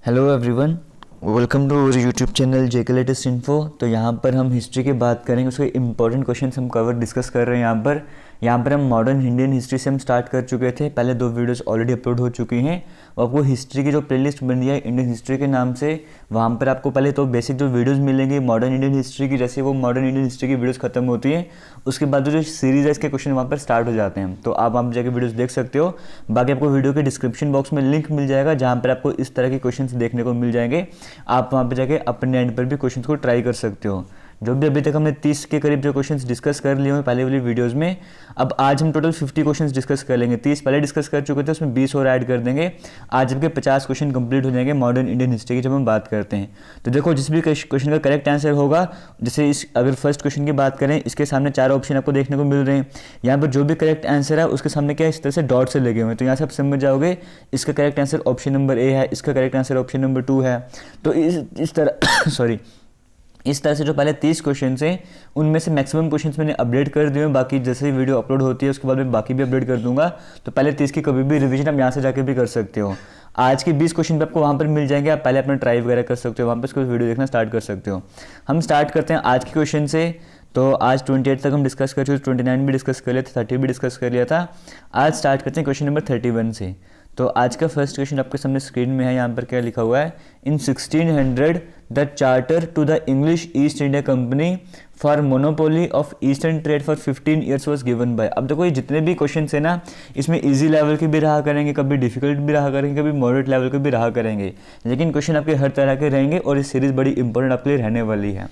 Hello everyone, welcome to our YouTube channel JK latest info. तो यहाँ पर हम हिस्ट्री की बात करेंगे, उसके इंपॉर्टेंट क्वेश्चंस हम डिस्कस कर रहे हैं। यहाँ पर हम मॉडर्न इंडियन हिस्ट्री से हम स्टार्ट कर चुके थे। पहले 2 वीडियोस ऑलरेडी अपलोड हो चुकी हैं और आपको हिस्ट्री की जो प्लेलिस्ट बनी है इंडियन हिस्ट्री के नाम से, वहाँ पर आपको पहले तो बेसिक जो वीडियोस मिलेंगे मॉडर्न इंडियन हिस्ट्री की। जैसे वो मॉडर्न इंडियन हिस्ट्री की वीडियोस खत्म होती हैं, उसके बाद जो सीरीज है इसके क्वेश्चन वहाँ पर स्टार्ट हो जाते हैं। तो आप वहाँ पर जाकर वीडियोस देख सकते हो। बाकी आपको वीडियो के डिस्क्रिप्शन बॉक्स में लिंक मिल जाएगा, जहाँ पर आपको इस तरह के क्वेश्चन देखने को मिल जाएंगे। आप वहाँ पर जाके अपने एंड पर भी क्वेश्चन को ट्राई कर सकते हो। जो भी अभी तक हमने 30 के करीब जो क्वेश्चंस डिस्कस कर लिए हैं पहले वाली वीडियोस में, अब आज हम टोटल 50 क्वेश्चंस डिस्कस कर लेंगे। 30 पहले डिस्कस कर चुके थे, उसमें 20 और ऐड कर देंगे। आज आपके 50 क्वेश्चन कंप्लीट हो जाएंगे मॉडर्न इंडियन हिस्ट्री की जब हम बात करते हैं। तो देखो, जिस भी क्वेश्चन का करेक्ट आंसर होगा, जैसे अगर फर्स्ट क्वेश्चन की बात करें, इसके सामने 4 ऑप्शन आपको देखने को मिल रहे हैं। यहाँ पर जो भी करेक्ट आंसर है उसके सामने क्या इस तरह से डॉट से लगे हुए हैं। तो यहाँ से आप समझ जाओगे इसका correct answer option number A है, इसका करेक्ट आंसर ऑप्शन नंबर 2 है। तो इस तरह सॉरी इस तरह से जो पहले 30 क्वेश्चन हैं उनमें से मैक्सिमम क्वेश्चंस मैंने अपडेट कर दिए हैं। बाकी जैसे ही वीडियो अपलोड होती है उसके बाद मैं बाकी भी अपडेट कर दूंगा। तो पहले 30 की कभी भी रिवीजन आप यहाँ से जाके भी कर सकते हो। आज के 20 क्वेश्चन भी आपको वहाँ पर मिल जाएंगे, आप पहले अपना ट्राई वगैरह कर सकते हो, वहाँ पर इसको वीडियो देखना स्टार्ट कर सकते हो। हम स्टार्ट करते हैं आज के क्वेश्चन से। तो आज 28 तक हम डिस्कस कर चुके, 29 भी डिस्कस कर लिया था, 30 भी डिस्कस कर लिया था। आज स्टार्ट करते हैं क्वेश्चन नंबर 31 से। तो आज का फर्स्ट क्वेश्चन आपके सामने स्क्रीन में है। यहाँ पर क्या लिखा हुआ है, in 1600 the charter to the English East India Company for monopoly of eastern trade for 15 years was given by. अब देखो, ये जितने भी क्वेश्चन है ना, इसमें इजी लेवल के भी रहा करेंगे, कभी डिफिकल्ट भी रहा करेंगे, कभी मॉडरेट लेवल के भी रहा करेंगे, लेकिन क्वेश्चन आपके हर तरह के रहेंगे और ये सीरीज बड़ी इंपॉर्टेंट आपके लिए रहने वाली है।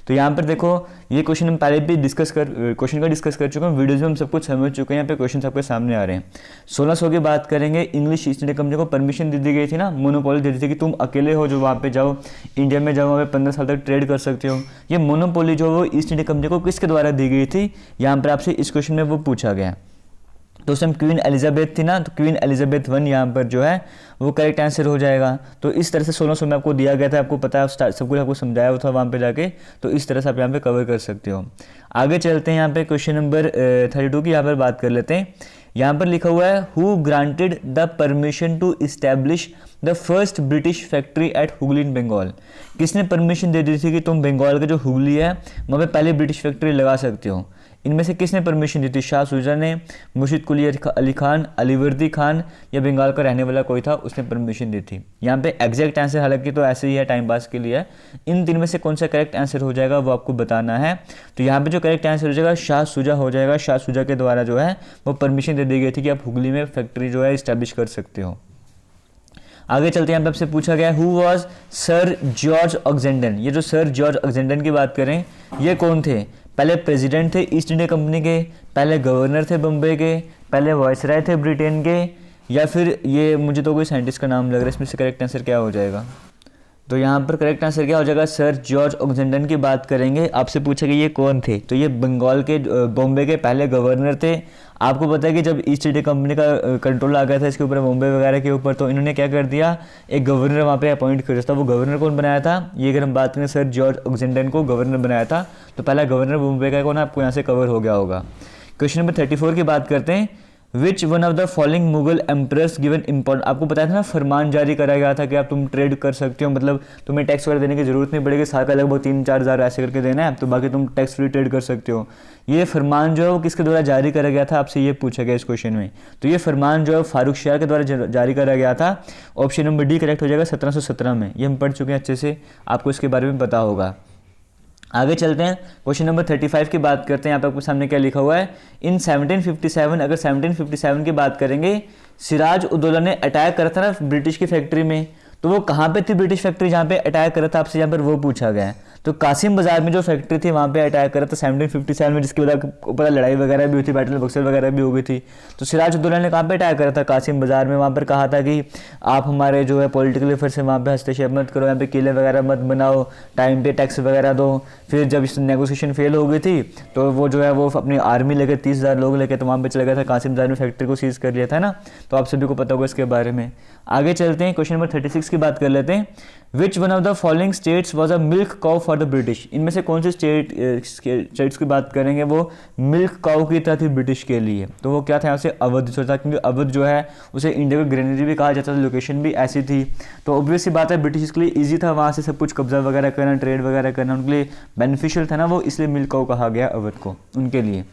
तो यहाँ पर देखो, ये क्वेश्चन हम पहले भी डिस्कस कर चुके हैं, वीडियोज में हम सब कुछ समझ चुके हैं। यहाँ पे क्वेश्चन आपके सामने आ रहे हैं। 1600 की बात करेंगे, इंग्लिश ईस्ट इंडिया कंपनी को परमिशन दे दी गई थी ना, मोनोपोली दे दी थी कि तुम अकेले हो जो वहाँ पे जाओ, इंडिया में जाओ, वहाँ पे 15 साल तक ट्रेड कर सकते हो। ये मोनोपोली जो वो ईस्ट इंडिया कंपनी को किसके द्वारा दी गई थी, यहाँ पर आपसे इस क्वेश्चन में वो पूछा गया। तो उस टाइम क्वीन एलिजाबेथ थी ना, तो क्वीन एलिजाबेथ 1 यहाँ पर जो है वो करेक्ट आंसर हो जाएगा। तो इस तरह से 1600 में आपको दिया गया था, आपको पता है, सब कुछ आपको समझाया हुआ था वहाँ पे जाके। तो इस तरह से आप यहाँ पे कवर कर सकते हो। आगे चलते हैं, यहाँ पे क्वेश्चन नंबर 32 की यहाँ पर बात कर लेते हैं। यहाँ पर लिखा हुआ है, who granted the permission to establish the first British factory at Hooghly in Bengal. किसने परमिशन दे दी थी कि तुम बंगाल का जो हुगली है वहाँ पे पहले ब्रिटिश फैक्ट्री लगा सकते हो। इनमें से किसने परमिशन दी थी, शाह शुजा ने, मुर्शिद कुली अली खान, अलीवर्दी खान, या बंगाल का रहने वाला कोई था उसने परमिशन दी थी। यहाँ पे एग्जैक्ट आंसर हालांकि तो ऐसे ही है, टाइम पास के लिए। इन 3 में से कौन सा करेक्ट आंसर हो जाएगा वो आपको बताना है। तो यहाँ पे जो करेक्ट आंसर हो जाएगा शाह शुजा हो जाएगा। शाह शुजा के द्वारा जो है वो परमिशन दे दी गई थी कि आप हुगली में फैक्ट्री जो है इस्टेब्लिश कर सकते हो। आगे चलते हैं, यहाँ पे आपसे पूछा गया, हु वॉज सर जॉर्ज ऑक्जेंडन। ये जो सर जॉर्ज ऑक्जेंडन की बात करें, ये कौन थे, पहले प्रेसिडेंट थे ईस्ट इंडिया कंपनी के, पहले गवर्नर थे बम्बई के, पहले वॉइसराय थे ब्रिटेन के, या फिर ये मुझे तो कोई साइंटिस्ट का नाम लग रहा है। इसमें से करेक्ट आंसर क्या हो जाएगा, तो यहाँ पर करेक्ट आंसर क्या हो जाएगा, सर जॉर्ज ऑक्जेंडन की बात करेंगे। आपसे पूछा कि ये कौन थे, तो ये बंगाल के बॉम्बे के पहले गवर्नर थे। आपको पता है कि जब ईस्ट इंडिया कंपनी का कंट्रोल आ गया था इसके ऊपर, बॉम्बे वगैरह के ऊपर, तो इन्होंने क्या कर दिया, एक गवर्नर वहाँ पे अपॉइंट कर दिया था। वो गवर्नर कौन बनाया था, ये अगर हम बात करें सर जॉर्ज ऑक्जेंडन को गवर्नर बनाया था। तो पहला गवर्नर बॉम्बे का कौन, आपको यहाँ से कवर हो गया होगा। क्वेश्चन नंबर 34 की बात करते हैं, which one of the following Mughal emperors given important. आपको बताया था ना, फरमान जारी करा गया था कि आप तुम ट्रेड कर सकते हो, मतलब तुम्हें टैक्स वगैरह देने की जरूरत नहीं पड़ेगी, साल का लगभग 3-4 हज़ार ऐसे करके देना है, तो बाकी तुम टैक्स फ्री ट्रेड कर सकते हो। ये फरमान जो है वो किसके द्वारा जारी करा गया था, आपसे ये पूछा गया इस क्वेश्चन में। तो ये फरमान जो है फारूक शाह के द्वारा जारी करा गया था। ऑप्शन नंबर डी करेक्ट हो जाएगा 1717 में। ये हम पढ़ चुके हैं अच्छे से, आपको इसके बारे में पता होगा। आगे चलते हैं, क्वेश्चन नंबर 35 की बात करते हैं। यहाँ पे आपको सामने क्या लिखा हुआ है, इन 1757, अगर 1757 की बात करेंगे, सिराज उद्दौला ने अटैक करा था ना ब्रिटिश की फैक्ट्री में, तो वो कहाँ पे थी ब्रिटिश फैक्ट्री जहाँ पे अटैक करा था, आपसे यहाँ पर वो पूछा गया है। तो कासिम बाजार में जो फैक्ट्री थी वहाँ पे अटैक करा था 1757 में, जिसकी वजह ऊपर लड़ाई वगैरह भी हुई थी, बैटल बक्सर वगैरह भी हो गई थी। तो सिराज उद्दौला ने कहाँ पे अटैक करा था, कासिम बाजार में। वहाँ पर कहा था कि आप हमारे जो है पॉलिटिकल अफेयर से वहाँ पे हस्तक्षेप मत करो, यहाँ पे किले वगैरह मत बनाओ, टाइम पे टैक्स वगैरह दो। फिर जब इस नेगोशिएशन फेल हो गई थी तो वो जो है वो अपनी आर्मी लेकर 30,000 लोग लेकर तो वहाँ पे चले गया था, कासिम बाजार में फैक्ट्री को सीज कर लिया था ना। तो आप सभी को पता होगा इसके बारे में। आगे चलते हैं, क्वेश्चन नंबर 36 की बात कर लेते हैं। Which one of the following states was a milk cow for the British. इनमें से कौन से स्टेट्स की बात करेंगे वो मिल्क काउ की तरह थी ब्रिटिश के लिए, तो वो क्या था यहाँ से अवध जो था, क्योंकि अवध जो है उसे इंडिया का ग्रेनरी भी कहा जाता था, लोकेशन भी ऐसी थी, तो ऑब्वियस सी बात है ब्रिटिश के लिए ईजी था वहाँ से सब कुछ कब्जा वगैरह करना, ट्रेड वगैरह करना उनके लिए बेनिफिशियल था ना वो, इसलिए मिल्क काउ कहा गया अवध को उनके लिए।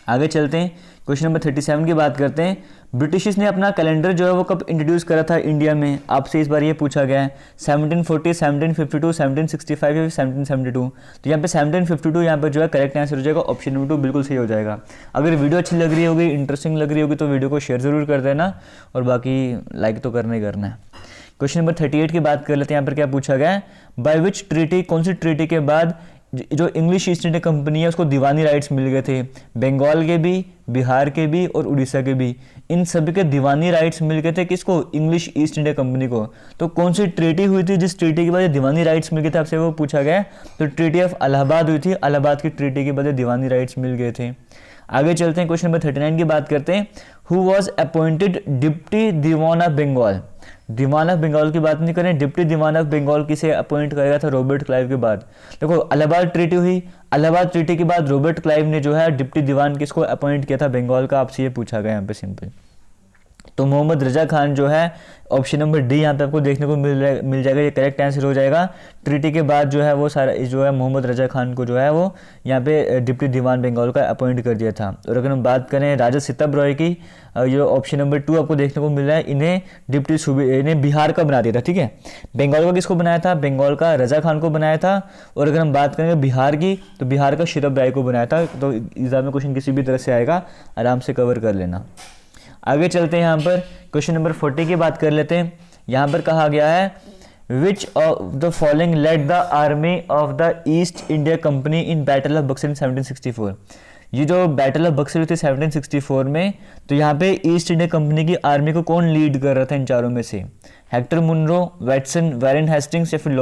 आगे चलते हैं, क्वेश्चन नंबर 37 की बात करते हैं। ब्रिटिश ने अपना कैलेंडर जो है वो कब इंट्रोड्यूस करा था इंडिया में, आपसे इस बार ये पूछा गया है। 1740, 1752, 1765 या 1772। तो यहाँ पे 1752 यहाँ पर जो है करेक्ट आंसर हो जाएगा, ऑप्शन नंबर 2 बिल्कुल सही हो जाएगा। अगर वीडियो अच्छी लग रही होगी, इंटरेस्टिंग लग रही होगी तो वीडियो को शेयर ज़रूर कर देना, और बाकी लाइक तो करना ही करना है। क्वेश्चन नंबर 38 की बात कर लेते हैं। यहाँ पर क्या पूछा गया है, बाय विच ट्रीटी, कौन सी ट्रीटी के बाद जो इंग्लिश ईस्ट इंडिया कंपनी है उसको दीवानी राइट्स मिल गए थे, बंगाल के भी, बिहार के भी और उड़ीसा के भी, इन सभी के दीवानी राइट्स मिल गए थे किसको, इंग्लिश ईस्ट इंडिया कंपनी को। तो कौन सी ट्रीटी हुई थी जिस ट्रीटी के बाद दीवानी राइट्स मिल गए थे, आपसे वो पूछा गया। तो ट्रीटी ऑफ इलाहाबाद हुई थी, इलाहाबाद की ट्रीटी के बाद दीवानी राइट्स मिल गए थे। आगे चलते हैं, क्वेश्चन नंबर 39 की बात करते हैं। Who was appointed deputy Diwan of Bengal. Diwan of Bengal की बात नहीं करें, डिप्टी दीवान ऑफ बंगाल किसे अपॉइंट करेगा था, रॉबर्ट क्लाइव के बाद। देखो इलाहाबाद ट्रीटी हुई, इलाहाबाद ट्रीटी के बाद रॉबर्ट क्लाइव ने जो है डिप्टी दीवान किसको अपॉइंट किया था, बंगाल का, आपसे ये पूछा गया यहाँ पे सिंपल। तो मोहम्मद रजा खान जो है, ऑप्शन नंबर डी यहाँ पे आपको देखने को मिल जाएगा, ये करेक्ट आंसर हो जाएगा। ट्रीटी के बाद जो है वो सारा जो है मोहम्मद रजा खान को जो है वो यहाँ पे डिप्टी दीवान बंगाल का अपॉइंट कर दिया था। और अगर हम बात करें राजा सितब रॉय की, ये ऑप्शन नंबर 2 आपको देखने को मिल रहा है, इन्हें डिप्टी सूबे, इन्हें बिहार का बना दिया था, ठीक है। बंगाल का किसको बनाया था, बंगाल का रजा खान को बनाया था। और अगर हम बात करेंगे बिहार की, तो बिहार का शिरब राय को बनाया था। तो एग्जाम में क्वेश्चन किसी भी तरह से आएगा, आराम से कवर कर लेना। आगे चलते हैं, यहाँ पर क्वेश्चन नंबर 40 की बात कर लेते हैं। यहाँ पर कहा गया है, which of the following led the army of the East India Company in battle of Buxar in 1764। ये जो बैटल ऑफ बक्सर हुई थी 1764 में, तो यहाँ पे ईस्ट इंडिया कंपनी की आर्मी को कौन लीड कर रहा था इन चारों में से, हेक्टर मुनरो, वैटसन, वैरेन हेस्टिंग्स या फिर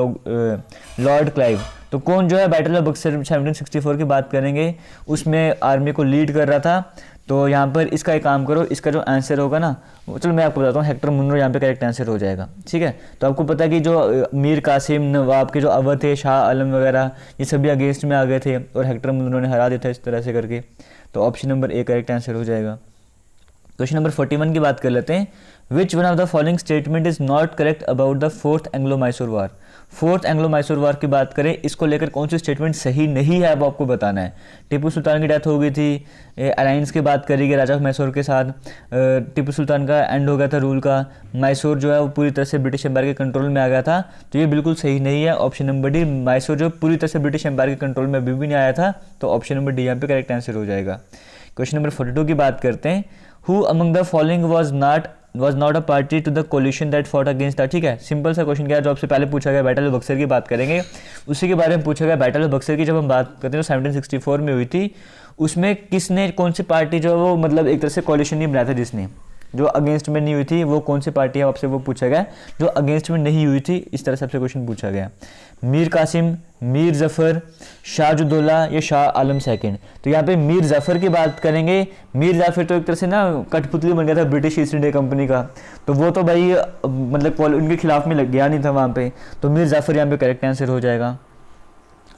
लॉर्ड क्लाइव। तो कौन जो है बैटल ऑफ बक्सर 1764 की बात करेंगे उसमें आर्मी को लीड कर रहा था। तो यहाँ पर इसका एक काम करो, इसका जो आंसर होगा ना, चलो मैं आपको बताता हूँ, हेक्टर मुनरो यहाँ पे करेक्ट आंसर हो जाएगा, ठीक है। तो आपको पता है कि जो मीर कासिम, नवाब के जो अवध थे, शाह आलम वगैरह, ये सभी अगेंस्ट में आ गए थे और हेक्टर मुनरो ने हरा दिया था इस तरह से करके। तो option number A correct answer हो जाएगा। क्वेश्चन नंबर 41 की बात कर लेते हैं। Which one of the following statement is not correct about the fourth Anglo Mysore war. Fourth Anglo Mysore war की बात करें, इसको लेकर कौन सी स्टेटमेंट सही नहीं है, अब आपको बताना है। टिप्पू सुल्तान की डेथ हो गई थी, अलायंस की बात करी गई राजा मैसूर के साथ, टिप्पू सुल्तान का एंड हो गया था रूल का, मैसूर जो है वो पूरी तरह से ब्रिटिश एम्पायर के कंट्रोल में आ गया था। तो ये बिल्कुल सही नहीं है, ऑप्शन नंबर डी, मैसूर जो पूरी तरह से ब्रिटिश एम्पायर के कंट्रोल में अभी भी नहीं आया था। तो ऑप्शन नंबर डी यहाँ पे करेक्ट आंसर हो जाएगा। क्वेश्चन नंबर 42 की बात करते हैं। Who among the following was not a party to the coalition that fought against ठीक है। सिंपल सा क्वेश्चन क्या है, जो आपसे पहले पूछा गया, बैटल ऑफ बक्सर की बात करेंगे, उसी के बारे में पूछा गया। बैटल ऑफ बक्सर की जब हम बात करते हैं तो 1764 में हुई थी, उसमें किसने, कौन सी पार्टी जो वो मतलब एक तरह से कोalition नहीं बनाया था, जिसने जो अगेंस्ट में नहीं हुई थी, वो कौन सी पार्टी है आपसे वो पूछा गया, जो अगेंस्ट में नहीं हुई थी, इस तरह से आपसे क्वेश्चन पूछा गया। मीर कासिम, मीर जफ़र, शाहजुद्दौला या शाह आलम सेकंड। तो यहाँ पे मीर जफ़र की बात करेंगे। मीर जफ़र तो एक तरह से ना कठपुतली बन गया था ब्रिटिश ईस्ट इंडिया कंपनी का, तो वो तो भाई मतलब उनके खिलाफ में लग गया नहीं था वहाँ पे, तो मीर जफ़र यहाँ पे करेक्ट आंसर हो जाएगा।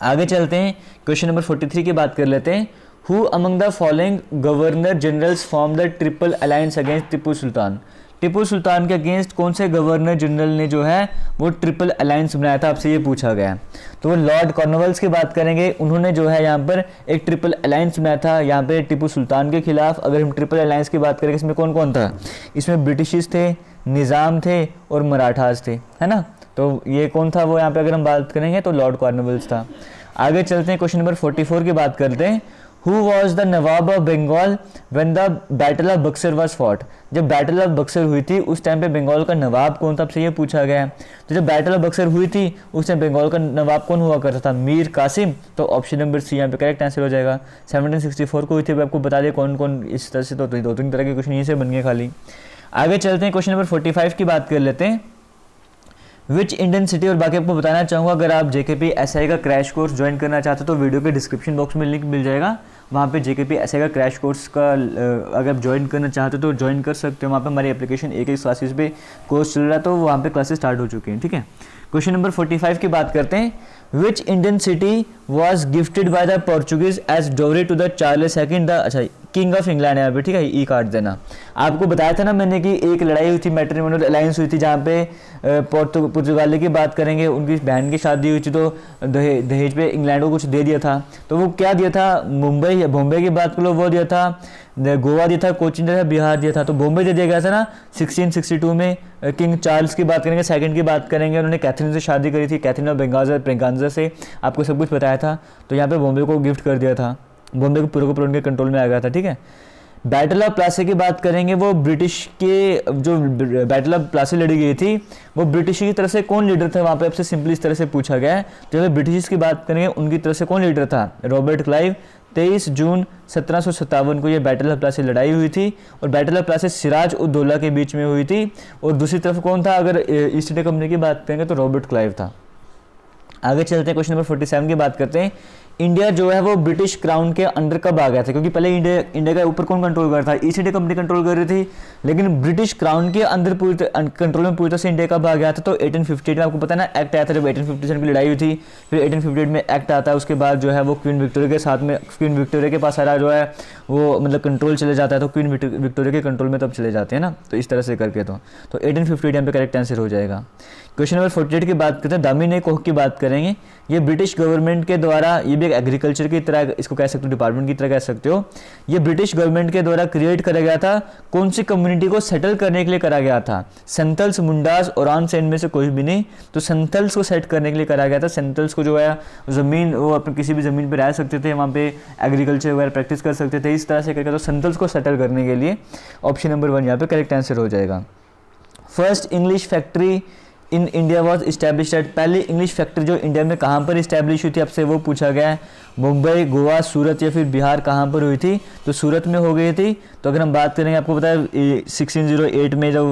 आगे चलते हैं, क्वेश्चन नंबर 43 की बात कर लेते हैं। Who among the following governor generals form the triple alliance against Tipu Sultan. Tipu Sultan के अगेंस्ट कौन से गवर्नर जनरल ने जो है वो ट्रिपल अलायंस बनाया था, आपसे ये पूछा गया। तो वो लॉर्ड कॉर्नवालिस की बात करेंगे, उन्होंने जो है यहाँ पर एक ट्रिपल अलायंस बनाया था यहाँ पे टिप्पू सुल्तान के खिलाफ। अगर हम ट्रिपल अलायंस की बात करेंगे, इसमें कौन कौन था, इसमें ब्रिटिश थे, निज़ाम थे और मराठास थे, है ना। तो ये कौन था वो, यहाँ पे अगर हम बात करेंगे तो लॉर्ड कॉर्नवालिस था। आगे चलते हैं, क्वेश्चन नंबर 44 की बात करते हैं। Who was the Nawab of Bengal when the battle of Buxar was fought। जब बैटल ऑफ बक्सर हुई थी उस टाइम पे बंगाल का नवाब कौन था, आपसे ये पूछा गया। तो जब बैटल ऑफ बक्सर हुई थी उस टाइम बंगाल का नवाब कौन हुआ करता था, मीर कासिम। तो ऑप्शन नंबर सी यहाँ पे करेक्ट आंसर हो जाएगा। 1764 को हुई थी, आपको बता दें कौन कौन, इस तरह से तो 2-3 तरह के क्वेश्चन यहीं से बन गए खाली। आगे चलते हैं, क्वेश्चन नंबर 45 की बात कर लेते हैं। विच इंडियन सिटी, और बाकी आपको बताना चाहूँगा, अगर आप JKP SI का क्रैश कोर्स ज्वाइन करना चाहते हो तो वीडियो के डिस्क्रिप्शन बॉक्स में लिंक मिल जाएगा, वहाँ पे JKP ऐसे का क्रैश कोर्स का अगर आप ज्वाइन करना चाहते हो तो ज्वाइन कर सकते हो। वहाँ पे हमारी एप्लीकेशन एक क्लासेस पे कोर्स चल रहा है, तो वहाँ पे क्लासेस स्टार्ट हो चुके हैं, ठीक है। क्वेश्चन नंबर 45 की बात करते हैं। Which Indian city was gifted by the Portuguese as dowry to the Charles second the, अच्छा किंग ऑफ इंग्लैंड है यहाँ पे, ठीक है, ई काट देना। आपको बताया था ना मैंने कि एक लड़ाई हुई थी, मैट्रिमोनियल अलायंस हुई थी, जहाँ पे पुर्तगाली की बात करेंगे, उनकी बहन की शादी हुई थी, तो दहेज पे इंग्लैंड को कुछ दे दिया था। तो वो क्या दिया था, मुंबई या बॉम्बे की बात कर लो वो दिया था, गोवा दिया था, कोचिन दिया था, बिहार दिया था। तो बॉम्बे दे दिया गया था ना 1662 में। किंग चार्ल्स की बात करेंगे, सेकंड की बात करेंगे, उन्होंने कैथरीन से शादी करी थी, कैथरीन ऑफ ब्रेगांजा से, आपको सब कुछ बताया था। तो यहाँ पे बॉम्बे को गिफ्ट कर दिया था, बॉम्बे को पूरे उनके कंट्रोल में आ गया था, ठीक है। बैटल ऑफ प्लासी की बात करेंगे, वो ब्रिटिश के जो बैटल ऑफ प्लासी लड़ी गई थी वो ब्रिटिश की तरफ से कौन लीडर था, वहाँ पे आपसे सिंपली इस तरह से पूछा गया है। जब ब्रिटिश की बात करेंगे उनकी तरफ से कौन लीडर था, रॉबर्ट क्लाइव। 23 जून 1757 को ये बैटल ऑफ प्लासी लड़ाई हुई थी, और बैटल ऑफ प्लासी सिराज उद दौला के बीच में हुई थी। और दूसरी तरफ कौन था, अगर ईस्ट इंडिया कंपनी की बात करेंगे तो रॉबर्ट क्लाइव था। आगे चलते हैं, क्वेश्चन नंबर 47 की बात करते हैं। इंडिया जो है वो ब्रिटिश क्राउन के अंडर कब आ गया था, क्योंकि पहले इंडिया का ऊपर कौन कंट्रोल कर रहा था, ईस्ट इंडिया कंपनी कंट्रोल कर रही थी, लेकिन ब्रिटिश क्राउन के अंदर कंट्रोल में पूरी तरह से इंडिया कब आ गया था। तो 1858 में आपको पता है ना एक्ट आया था, जब 1857 की लड़ाई हुई थी, फिर 1858 में एक्ट आता है। उसके बाद जो है वो क्वीन विक्टोरिया के साथ में, क्वीन विक्टोरिया के पास सारा जो है वो मतलब कंट्रोल चले जाता है, तो क्वीन विक्टोरिया के कंट्रोल में तब चले जाते हैं ना, तो इस तरह से करके तो 1858 यहाँ पे करेक्ट आंसर हो जाएगा। क्वेश्चन नंबर 48 की बात करते हैं, दामिनी कोह की बात करेंगे। ये ब्रिटिश गवर्नमेंट के द्वारा, ये भी एक एग्रीकल्चर की तरह इसको कह सकते हो, डिपार्टमेंट की तरह कह सकते हो। ये ब्रिटिश गवर्नमेंट के द्वारा क्रिएट करा गया था, कौन सी कम्युनिटी को सेटल करने के लिए करा गया था, संथल्स, मुंडास, ओरान से इनमें से कोई भी नहीं। तो संथल्स को सेट करने के लिए करा गया था। संथल्स को जो है ज़मीन, वो अपने किसी भी ज़मीन पर रह सकते थे, वहाँ पे एग्रीकल्चर वगैरह प्रैक्टिस कर सकते थे, इस तरह से करके। तो संथल्स को सेटल करने के लिए ऑप्शन नंबर 1 यहाँ पे करेक्ट आंसर हो जाएगा। First English factory in India was establish at, पहली इंग्लिश फैक्ट्री जो इंडिया में कहाँ पर इस्टेब्लिश हुई थी, आपसे वो पूछा गया है। मुंबई, गोवा, सूरत या फिर बिहार कहाँ पर हुई थी, तो सूरत में हो गई थी। तो अगर हम बात करेंगे, आपको पता है 1608 में जो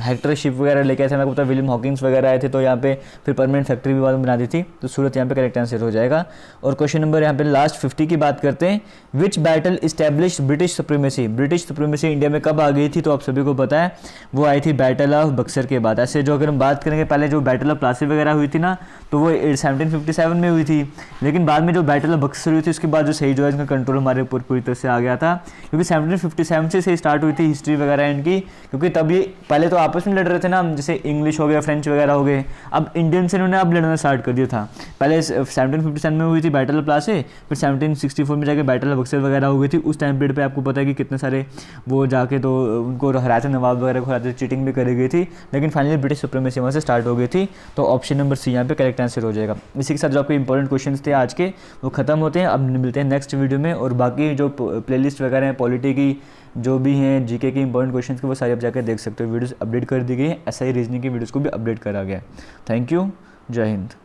हेक्टर शिप वगैरह लेके आए थे, आपको पता है विलियम हॉकिंस वगैरह आए थे, तो यहाँ पे फिर परमानेंट फैक्ट्री भी बाद में बना दी थी। तो सूरत यहाँ पे करेक्ट आंसर हो जाएगा। और क्वेश्चन नंबर यहाँ पे लास्ट 50 की बात करते हैं। विच battle establish British supremacy, British supremacy India में कब आ गई थी, तो आप सभी को पता है वो आई थी बैटल ऑफ बक्सर के बाद। ऐसे जो अगर हम बात करेंगे, पहले जो बैटल ऑफ प्लासी वगैरह हुई थी ना, तो वो 1757 में हुई थी, लेकिन बाद में जो बैटल ऑफ बक्सर हुई थी उसके बाद जो सही जो है इनका कंट्रोल हमारे ऊपर पूरी तरह से आ गया था, क्योंकि 1757 से स्टार्ट हुई थी हिस्ट्री वगैरह इनकी। क्योंकि तब ये पहले तो आपस में लड़ रहे थे ना, जैसे इंग्लिश हो गया, फ्रेंच वगैरह हो गए, अब इंडियन से इन्होंने अब लड़ना स्टार्ट कर दिया था। पहले 1757 में हुई थी बैटल ऑफ प्लासी, फिर 1764 में जाके बैटल ऑफ बक्सर वगैरह हो गई थी। उस टाइम पीरियड पे आपको पता है कि कितने सारे वो जाके तो उनको हराए थे, नवाब वगैरह को हराते, चीटिंग भी करी गई थी, लेकिन फाइनली ब्रिटिश सुप्रीमेसी वहाँ से स्टार्ट हो गई थी। तो ऑप्शन नंबर सी यहाँ पे करेक्ट आंसर हो जाएगा। इसी के साथ जो आपके इंपॉर्टेंट क्वेश्चंस थे आज के वो खत्म होते हैं। अब मिलते हैं नेक्स्ट वीडियो में, और बाकी जो प्लेलिस्ट वगैरह हैं पॉलिटी की जो भी हैं, जीके की इंपॉर्टेंट क्वेश्चंस के, वो सारे आप जाकर देख सकते हो। वीडियोस अपडेट कर दी गई है, ऐसा ही रीजनिंग की वीडियोस को भी अपडेट करा गया है। थैंक यू, जय हिंद।